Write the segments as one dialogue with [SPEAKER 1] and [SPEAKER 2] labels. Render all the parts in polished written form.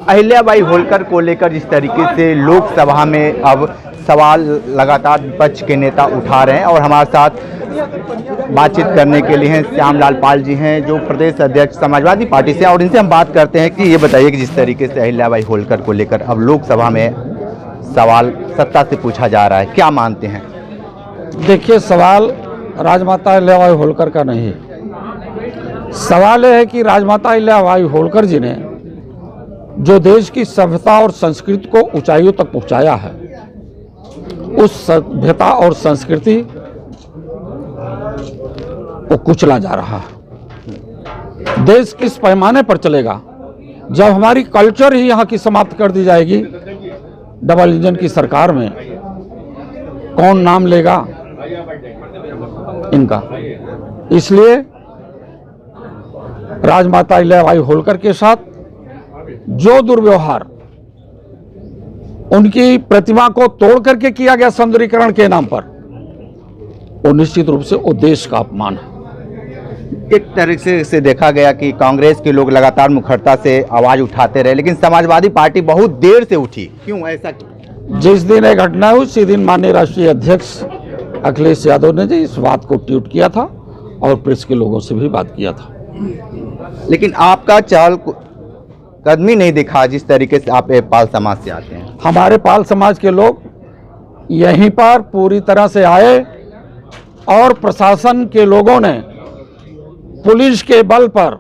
[SPEAKER 1] अहिल्याबाई होलकर को लेकर जिस तरीके से लोकसभा में अब सवाल लगातार विपक्ष के नेता उठा रहे हैं और हमारे साथ बातचीत करने के लिए हैं श्यामलाल पाल जी हैं जो प्रदेश अध्यक्ष समाजवादी पार्टी से हैं और इनसे हम बात करते हैं कि ये बताइए कि जिस तरीके से अहिल्याबाई होलकर को लेकर अब लोकसभा में सवाल सत्ता से पूछा जा रहा है, क्या मानते हैं?
[SPEAKER 2] देखिए, सवाल राजमाता अहिल्याबाई होलकर का नहीं है। सवाल यह है कि राजमाता अहिल्याबाई होलकर जी ने जो देश की सभ्यता और संस्कृति को ऊंचाइयों तक पहुंचाया है, उस सभ्यता और संस्कृति को कुचला जा रहा है। देश किस पैमाने पर चलेगा जब हमारी कल्चर ही यहाँ की समाप्त कर दी जाएगी? डबल इंजन की सरकार में कौन नाम लेगा इनका? इसलिए राजमाता अहिल्याबाई होलकर के साथ जो दुर्व्यवहार उनकी प्रतिमा को तोड़ करके किया गया सौंदर्यीकरण के नाम पर, वो निश्चित रूप से वो देश का अपमान है।
[SPEAKER 1] एक तरीके से देखा गया कि कांग्रेस के लोग लगातार मुखरता से आवाज उठाते रहे, लेकिन समाजवादी पार्टी बहुत देर से उठी, क्यों ऐसा?
[SPEAKER 2] जिस दिन ये घटना हुई उसी दिन माननीय राष्ट्रीय अध्यक्ष अखिलेश यादव ने जी इस बात को ट्वीट किया था और प्रेस के लोगों से भी बात किया था।
[SPEAKER 1] लेकिन आपका चहल कदमी नहीं दिखा जिस तरीके से आप पाल समाज से आते हैं।
[SPEAKER 2] हमारे पाल समाज के लोग यहीं पर पूरी तरह से आए और प्रशासन के लोगों ने पुलिस के बल पर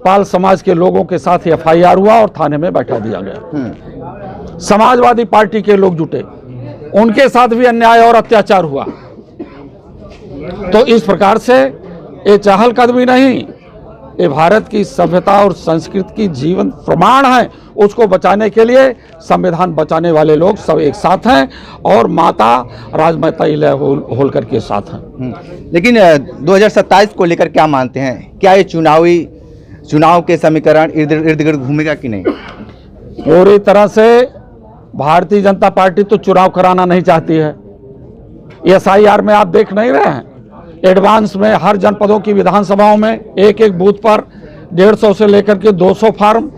[SPEAKER 2] पाल समाज के लोगों के साथ एफआईआर हुआ और थाने में बैठा दिया गया। समाजवादी पार्टी के लोग जुटे, उनके साथ भी अन्याय और अत्याचार हुआ। तो इस प्रकार से ये चहलकदमी नहीं, ये भारत की सभ्यता और संस्कृति की जीवन प्रमाण है। उसको बचाने के लिए संविधान बचाने वाले लोग सब एक साथ हैं और माता राजमाता अहिल्याबाई होलकर के साथ हैं।
[SPEAKER 1] लेकिन 2027 को लेकर क्या मानते हैं? क्या ये चुनाव के समीकरण इर्द गिर्द घूमेगा कि नहीं?
[SPEAKER 2] पूरी तरह से भारतीय जनता पार्टी तो चुनाव कराना नहीं चाहती है। एसआईआर में आप देख नहीं रहे हैं, एडवांस में हर जनपदों की विधानसभाओं में एक एक बूथ पर 150 से लेकर के 200 फार्म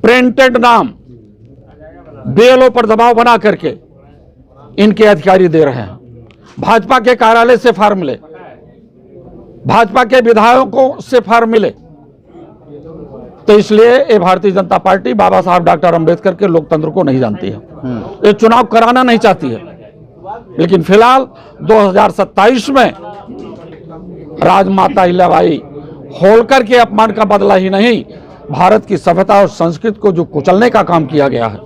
[SPEAKER 2] प्रिंटेड नाम बीएलओ पर दबाव बना करके इनके अधिकारी दे रहे हैं। भाजपा के कार्यालय से फार्म मिले, भाजपा के विधायकों से फार्म मिले। तो इसलिए ये भारतीय जनता पार्टी बाबा साहब डॉक्टर अंबेडकर के लोकतंत्र को नहीं जानती है, ये चुनाव कराना नहीं चाहती है। लेकिन फिलहाल 2027 में राजमाता अहिल्याबाई होलकर के अपमान का बदला ही नहीं, भारत की सभ्यता और संस्कृति को जो कुचलने का काम किया गया है,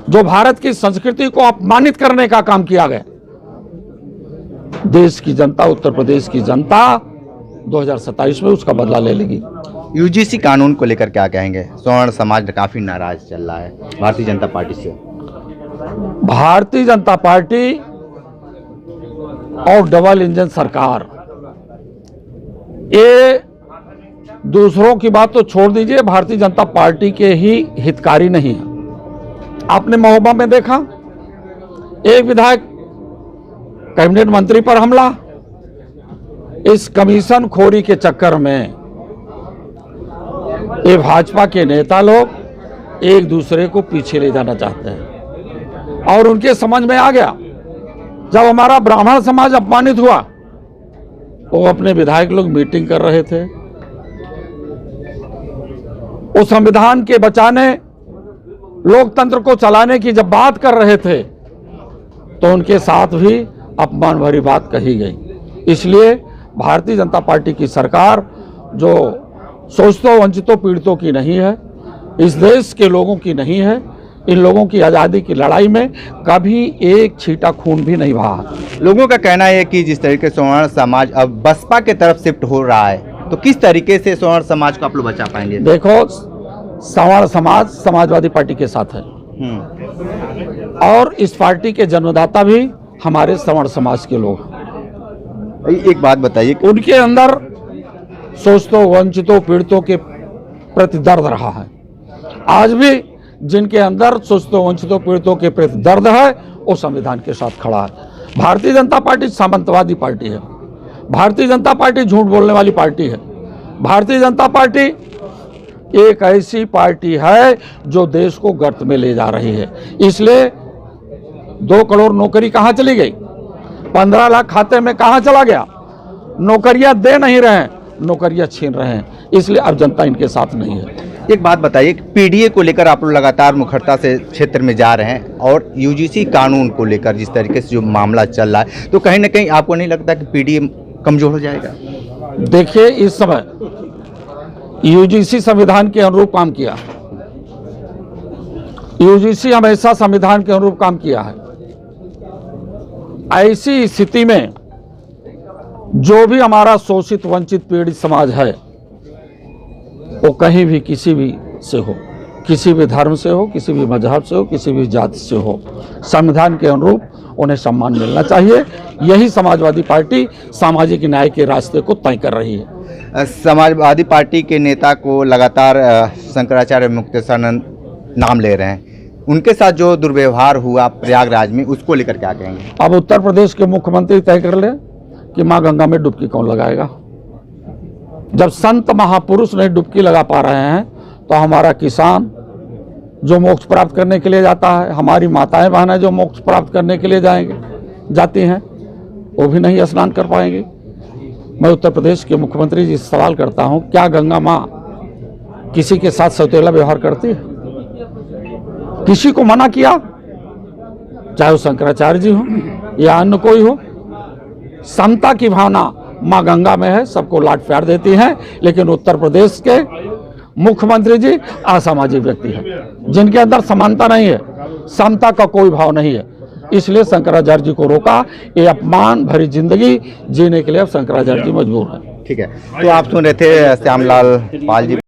[SPEAKER 2] जो भारत की संस्कृति को अपमानित करने का काम किया गया, देश की जनता, उत्तर प्रदेश की जनता 2027 में उसका बदला ले लेगी।
[SPEAKER 1] यूजीसी कानून को लेकर क्या कहेंगे? स्वर्ण समाज काफी नाराज चल रहा है भारतीय जनता पार्टी से।
[SPEAKER 2] भारतीय जनता पार्टी और डबल इंजन सरकार, ये दूसरों की बात तो छोड़ दीजिए, भारतीय जनता पार्टी के ही हितकारी नहीं है। आपने महोबा में देखा, एक विधायक कैबिनेट मंत्री पर हमला। इस कमीशन खोरी के चक्कर में ये भाजपा के नेता लोग एक दूसरे को पीछे ले जाना चाहते हैं और उनके समझ में आ गया, जब हमारा ब्राह्मण समाज अपमानित हुआ, वो अपने विधायक लोग मीटिंग कर रहे थे, उस संविधान के बचाने, लोकतंत्र को चलाने की जब बात कर रहे थे तो उनके साथ भी अपमान भरी बात कही गई। इसलिए भारतीय जनता पार्टी की सरकार जो शोषितों, वंचितों, पीड़ितों की नहीं है, इस देश के लोगों की नहीं है। इन लोगों की आज़ादी की लड़ाई में कभी एक छींटा खून भी नहीं बहा।
[SPEAKER 1] लोगों का कहना है कि जिस तरीके से स्वर्ण समाज अब बसपा के तरफ शिफ्ट हो रहा है, तो किस तरीके से स्वर्ण समाज को आप लोग बचा पाएंगे?
[SPEAKER 2] देखो, स्वर्ण समाज समाजवादी पार्टी के साथ है और इस पार्टी के जन्मदाता भी हमारे स्वर्ण समाज के लोग हैं।
[SPEAKER 1] एक बात बताइए,
[SPEAKER 2] उनके अंदर शोषितों, वंचितों, पीड़ितों के प्रति दर्द रहा है। आज भी जिनके अंदर शोषितों, वंचितों, पीड़ितों के प्रति दर्द है, वो संविधान के साथ खड़ा है। भारतीय जनता पार्टी सामंतवादी पार्टी है, भारतीय जनता पार्टी झूठ बोलने वाली पार्टी है, भारतीय जनता पार्टी एक ऐसी पार्टी है जो देश को गर्त में ले जा रही है। इसलिए 2 करोड़ नौकरी कहां चली गई, 15 लाख खाते में कहां चला गया। नौकरियां दे नहीं रहे हैं, नौकरियां छीन रहे हैं, इसलिए अब जनता इनके साथ नहीं है।
[SPEAKER 1] एक बात बताइए, पीडीए को लेकर आप लोग लगातार मुखरता से क्षेत्र में जा रहे हैं और यूजीसी कानून को लेकर जिस तरीके से जो मामला चल रहा है, तो कहीं ना कहीं आपको नहीं लगता कि पीडीए कमजोर हो जाएगा?
[SPEAKER 2] देखिए, इस समय यूजीसी संविधान के अनुरूप काम किया, यूजीसी हमेशा संविधान के अनुरूप काम किया है। ऐसी स्थिति में जो भी हमारा शोषित वंचित पीड़ित समाज है, वो कहीं भी किसी भी से हो, किसी भी धर्म से हो, किसी भी मजहब से हो, किसी भी जाति से हो, संविधान के अनुरूप उन्हें सम्मान मिलना चाहिए। यही समाजवादी पार्टी सामाजिक न्याय के रास्ते को तय कर रही है।
[SPEAKER 1] समाजवादी पार्टी के नेता को लगातार शंकराचार्य मुक्तेश्वरानंद नाम ले रहे हैं, उनके साथ जो दुर्व्यवहार हुआ प्रयागराज में, उसको लेकर क्या कहेंगे?
[SPEAKER 2] अब उत्तर प्रदेश के मुख्यमंत्री तय कर ले कि मां गंगा में डुबकी कौन लगाएगा। जब संत महापुरुष नहीं डुबकी लगा पा रहे हैं, तो हमारा किसान जो मोक्ष प्राप्त करने के लिए जाता है, हमारी माताएं बहनें जो मोक्ष प्राप्त करने के लिए जाती हैं, वो भी नहीं स्नान कर पाएंगे। मैं उत्तर प्रदेश के मुख्यमंत्री जी से सवाल करता हूं, क्या गंगा मां किसी के साथ सौतेला व्यवहार करती है? किसी को मना किया, चाहे वो शंकराचार्य जी हो या अन्य कोई हो? समता की भावना मां गंगा में है, सबको लाड प्यार देती है, लेकिन उत्तर प्रदेश के मुख्यमंत्री जी असामाजिक व्यक्ति हैं, जिनके अंदर समानता नहीं है, समता का कोई भाव नहीं है। इसलिए शंकराचार्य जी को रोका। ये अपमान भरी जिंदगी जीने के लिए अब शंकराचार्य जी मजबूर हैं।
[SPEAKER 1] ठीक है, तो आप सुन रहे थे श्यामलाल पाल जी।